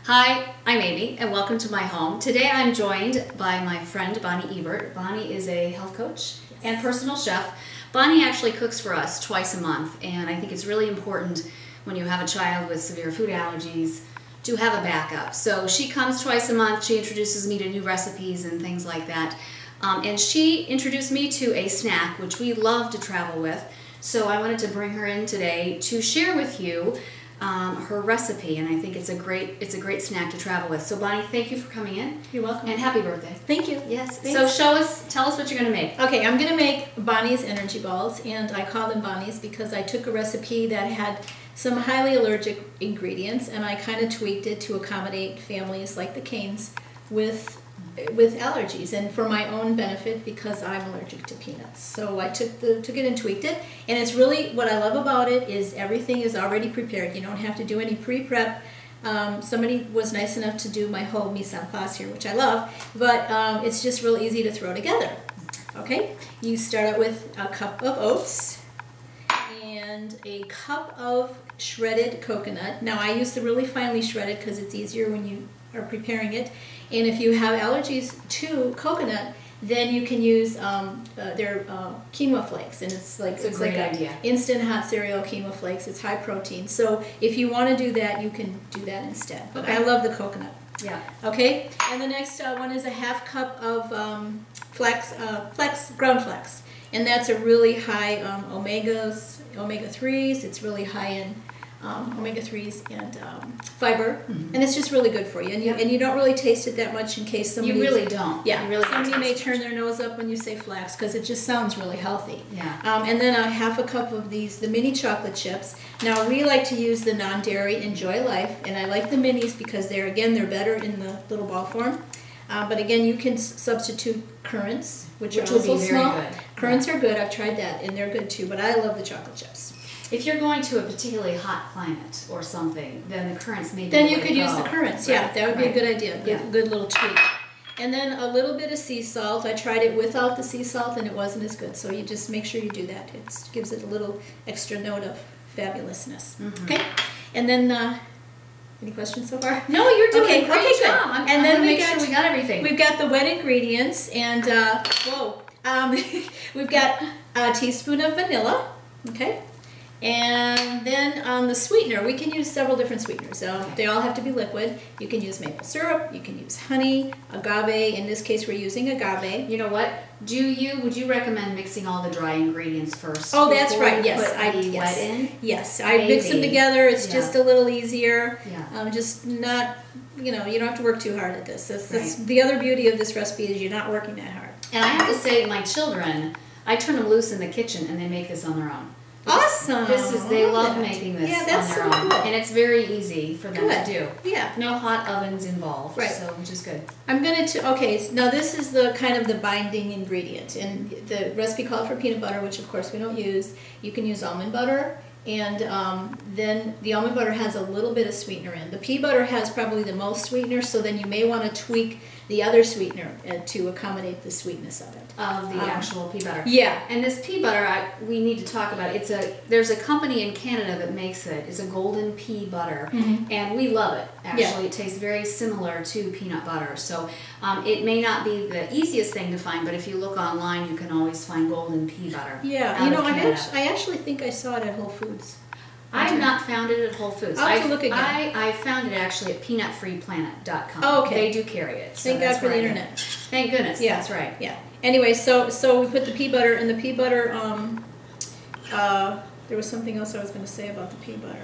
Hi, I'm Amy and welcome to my home. Today I'm joined by my friend Bonnie Ebert. Bonnie is a health coach and personal chef. Bonnie actually cooks for us twice a month, and I think it's really important when you have a child with severe food allergies to have a backup. So she comes twice a month, she introduces me to new recipes and things like that. And she introduced me to a snack which we love to travel with. So I wanted to bring her in today to share with you her recipe, and I think it's a great snack to travel with. So Bonnie, thank you for coming in. You're welcome. And happy birthday. Thank you. Yes. Thanks. So tell us what you're going to make. Okay, I'm going to make Bonnie's energy balls, and I call them Bonnie's because I took a recipe that had some highly allergic ingredients, and I kind of tweaked it to accommodate families like the Canes with allergies, and for my own benefit because I'm allergic to peanuts. So I took it and tweaked it, and it's really, what I love about it is everything is already prepared. You don't have to do any pre-prep. Somebody was nice enough to do my whole mise en place here, which I love, but it's just real easy to throw together. Okay, you start out with a cup of oats and a cup of shredded coconut. Now I use the really finely shredded because it's easier when you are preparing it. And if you have allergies to coconut, then you can use their quinoa flakes, and it's like a great idea. Instant hot cereal quinoa flakes. It's high protein, so if you want to do that, you can do that instead. But I love the coconut. Yeah. Okay. And the next one is a half cup of ground flax, and that's a really high omega-3s. It's really high in omega-3s and fiber, and it's just really good for you. And you don't really taste it that much in case somebody... You really don't. Yeah, you really somebody may turn their nose up when you say flax because it just sounds really healthy. Yeah. And then a half a cup of the mini chocolate chips. Now we like to use the non-dairy Enjoy Life, and I like the minis because they're better in the little ball form. But again, you can substitute currants, which are also small. Very good. Currants are good. I've tried that, and they're good too. But I love the chocolate chips. If you're going to a particularly hot climate or something, then the currants may be Then you could use the currants. Right. Yeah, that would be a good idea. Yeah. Good little tweak. And then a little bit of sea salt. I tried it without the sea salt, and it wasn't as good. So you just make sure you do that. It gives it a little extra note of fabulousness. Okay. And then any questions so far? No, you're doing a great good. job. And then we got everything. We've got the wet ingredients, and we've got a teaspoon of vanilla. Okay. And then on the sweetener, we can use several different sweeteners. They all have to be liquid. You can use maple syrup, you can use honey, agave. In this case, we're using agave. You know what? Would you recommend mixing all the dry ingredients first? Oh, that's right. Yes, wet in. Yes, I mix them together. It's just a little easier. Yeah. Just not, you don't have to work too hard at this. That's Right. the other beauty of this recipe is you're not working that hard. And I have to say, my children, I turn them loose in the kitchen, and they make this on their own. Awesome. They love making this that's on their so own. cool. And it's very easy for them to do. Yeah. No hot ovens involved, Right. so which is good. I'm going to, okay, now this is the kind of the binding ingredient, and the recipe called for peanut butter, which of course we don't use. You can use almond butter, and then the almond butter has a little bit of sweetener in. The pea butter has probably the most sweetener, so then you may want to tweak the other sweetener to accommodate the sweetness of it. Of the actual pea butter. Yeah. And this pea butter, we need to talk about. There's a company in Canada that makes it. It's a golden pea butter, and we love it. Actually, it tastes very similar to peanut butter. So it may not be the easiest thing to find, but if you look online, you can always find golden pea butter. Yeah, I actually think I saw it at Whole Foods. I have not found it at Whole Foods. I'll have to look again. I found it actually at peanutfreeplanet.com. Oh, okay. They do carry it. So Thank God for the internet. Thank goodness. Yeah. That's right. Yeah. Anyway, so we put the pea butter, and the pea butter, there was something else I was going to say about the pea butter.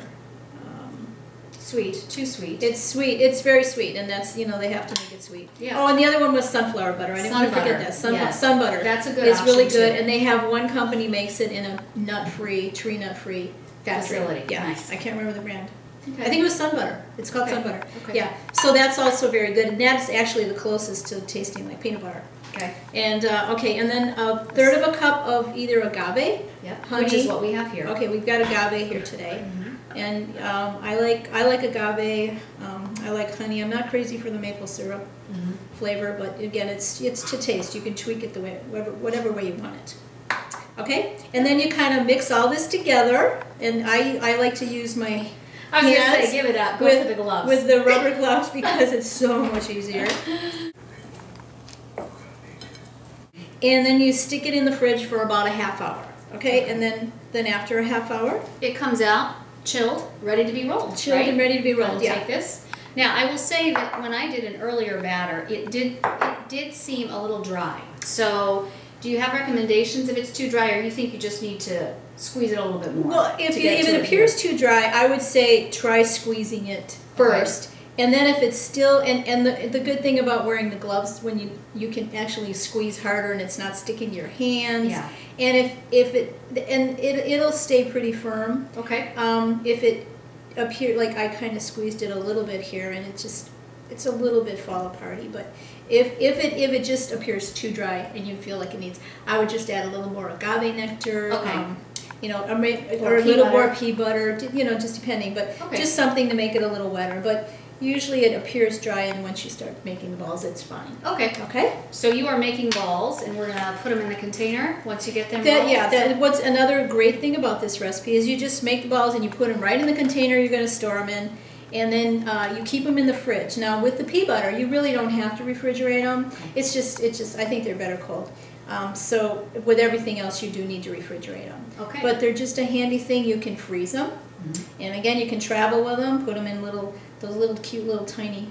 Sweet. Too sweet. It's sweet. It's very sweet, and that's, they have to make it sweet. Yeah. Oh, and the other one was sunflower butter. I didn't want to forget that. Sun butter. That's a good It's really option, good, too. and they have one company makes it in a nut-free, tree nut-free facility. Yeah. Nice. I can't remember the brand. Okay. I think it was sun butter. It's called sun butter. Okay. Yeah. So that's also very good, and that's actually the closest to tasting like peanut butter. Okay. And and then a third of a cup of either agave, honey, which is what we have here. Okay, we've got agave here today, and I like agave. I like honey. I'm not crazy for the maple syrup flavor, but again, it's to taste. You can tweak it the way whatever way you want it. Okay, and then you kind of mix all this together, and I like to use my I was going to hands say, give it up. Go for the gloves. With the rubber gloves because it's so much easier. And then you stick it in the fridge for about a half hour, okay? And then after a half hour, it comes out chilled, ready to be rolled. Chilled and ready to be rolled. I'll take this. Now I will say that when I did an earlier batter, it did seem a little dry. So do you have recommendations if it's too dry, or you think you just need to squeeze it a little bit more? Well, if it appears too dry, I would say try squeezing it first. Okay. And then if it's still, and the good thing about wearing the gloves, when you can actually squeeze harder and it's not sticking to your hands. Yeah. And it'll stay pretty firm. Okay. If it appear like I kind of squeezed it a little bit here and it's a little bit fall aparty, but if it just appears too dry and you feel like it needs, I would just add a little more agave nectar. Okay. Or a little more pea butter, just depending, but just something to make it a little wetter. But usually it appears dry, and once you start making the balls, it's fine. Okay. Okay. So you are making balls, and we're gonna put them in the container once you get them rolled. What's another great thing about this recipe is you just make the balls and you put them right in the container you're going to store them in, and then you keep them in the fridge. Now with the pea butter, you really don't have to refrigerate them. It's just I think they're better cold. So with everything else, you do need to refrigerate them. Okay. But they're just a handy thing. You can freeze them, and again, you can travel with them. Put them in those little cute little tiny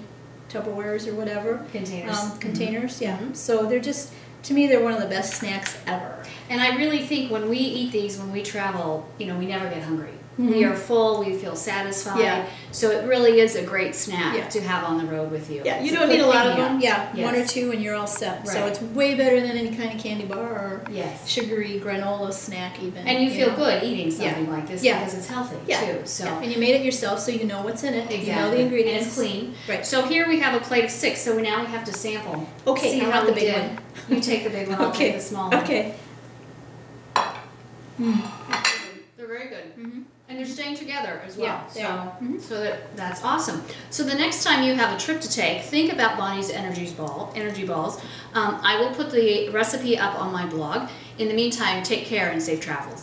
Tupperwares or whatever containers. Yeah. So they're just, to me, they're one of the best snacks ever. And I really think when we eat these, when we travel, we never get hungry. We are full, we feel satisfied. Yeah. So it really is a great snack to have on the road with you. Yeah, you don't need a lot of them. Yes. One or two and you're all set. Right. So it's way better than any kind of candy bar or yes. sugary granola snack even. And you feel good eating something like this because it's healthy too. So. Yeah. And you made it yourself, so you know what's in it. Exactly. You know the ingredients. And it's clean. Right. So here we have a plate of 6, so now we have to sample. Okay, see I how want the we big did. one. You take the big one, I'll take the small one. Okay. They're very good. And they're staying together as well. Yeah, so that's awesome. So the next time you have a trip to take, think about Bonnie's energy balls. I will put the recipe up on my blog. In the meantime, take care and safe travels.